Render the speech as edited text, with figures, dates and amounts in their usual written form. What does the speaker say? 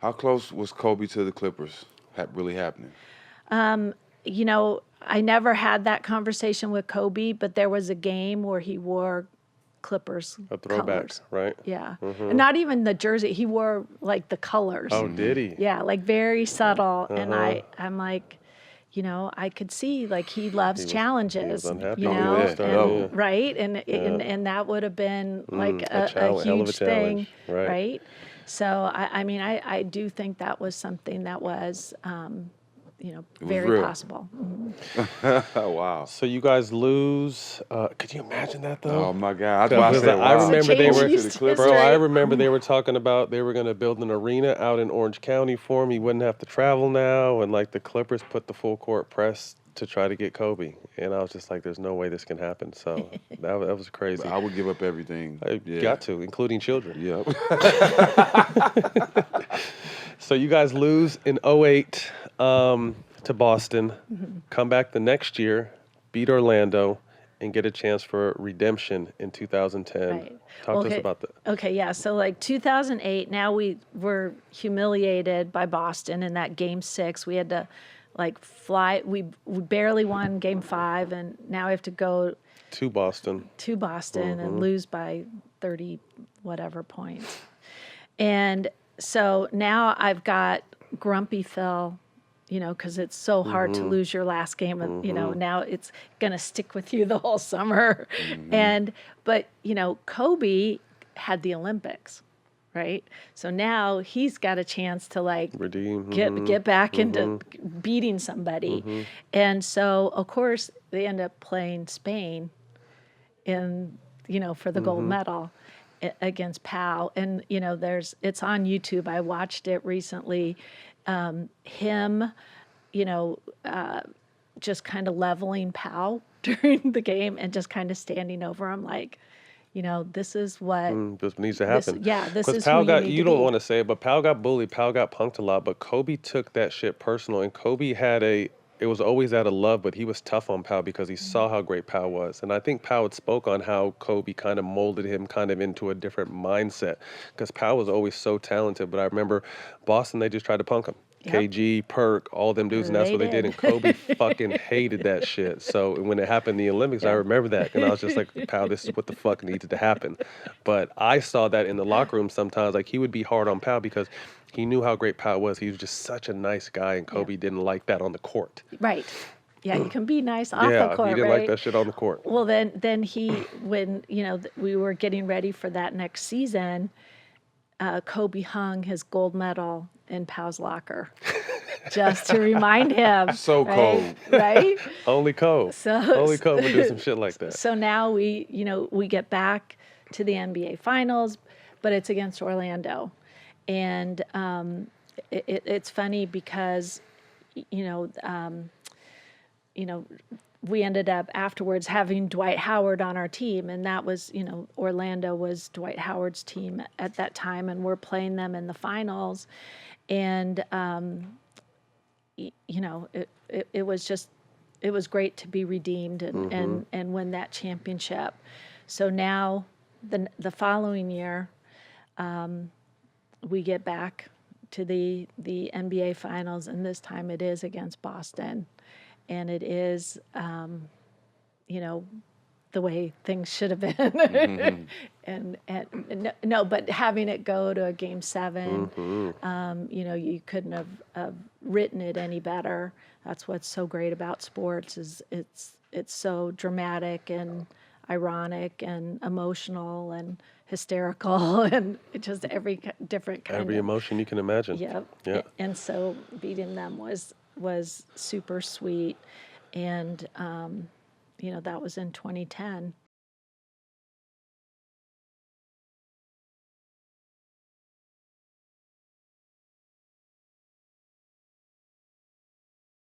How close was Kobe to the Clippers? Really happening? You know, I never had that conversation with Kobe, but there was a game where he wore Clippers A throwback, colors. right? Yeah. And not even the jersey. He wore like the colors. Oh, did he? Yeah, like very subtle. And I'm like, you know, I could see like he loves challenges. He was unhappy you when he know, was starting, and, yeah. right? And that would have been like a a challenge, hell of a huge thing, challenge, right. So I mean, I do think that was something that was, you know, was very real. possible. Wow. So you guys lose. Could you imagine that though? Oh my God. That's why I Because said, I wow. remember they Change were, used bro. history. I remember they were talking about they were going to build an arena out in Orange County for him. He wouldn't have to travel now, and like the Clippers put the full court press to try to get Kobe, and I was just like, "There's no way this can happen." So that was crazy. I would give up everything. Got to, including children. Yeah. So you guys lose in 2008 to Boston, come back the next year, beat Orlando, and get a chance for redemption in 2010. Right. Talk to us about that. Okay, yeah. So like 2008, now we were humiliated by Boston in that game 6. We had to like fly. We barely won game 5, and now we have to go To Boston. and lose by 30 whatever points. And so now I've got grumpy Phil, you know, because it's so hard to lose your last game. And, you know, now it's going to stick with you the whole summer. But, you know, Kobe had the Olympics, right? So now he's got a chance to like Redeem. get back into beating somebody. And so, of course, they end up playing Spain in, you know, for the gold medal against Pau. And, you know, it's on YouTube. I watched it recently. Him, you know, just kind of leveling Pau during the game and just kind of standing over him like, you know, this is what This needs to happen. this is Pau who got, you need you to don't be. want to say it, but Pau got bullied. Pau got punked a lot, but Kobe took that shit personal. And Kobe it was always out of love, but he was tough on Pau because he saw how great Pau was. And I think Pau had spoke on how Kobe kind of molded him kind of into a different mindset because Pau was always so talented. But I remember Boston, they just tried to punk him. Yep. KG, Perk, all them dudes, and that's They what they did. did. And Kobe fucking hated that shit. So when it happened in the Olympics, I remember that. And I was just like, Pau, this is what the fuck needed to happen. But I saw that in the locker room sometimes. Like, he would be hard on Pau because he knew how great Pau was. He was just such a nice guy, and Kobe didn't like that on the court. Right. Yeah, you can be nice off the court, he didn't right? like that shit on the court. Well, then he, when, you know, we were getting ready for that next season, Kobe hung his gold medal in Pau's locker just to remind him. So right? cold. Right? Only Kobe. Only Kobe would do some shit like that. So now we get back to the NBA Finals, but it's against Orlando. And it's funny because, you know, we ended up afterwards having Dwight Howard on our team, and that was, you know, Orlando was Dwight Howard's team at that time, and we're playing them in the finals. And, you know, it was great to be redeemed and win that championship. So now the following year, we get back to the NBA Finals, and this time it is against Boston. And it is, you know, the way things should have been. and no, but having it go to a game 7, you know, you couldn't have written it any better. That's what's so great about sports is it's so dramatic and ironic and emotional and hysterical and just every different kind Every of emotion you can imagine. Yep. Yeah. And so beating them was super sweet. And, you know, that was in 2010.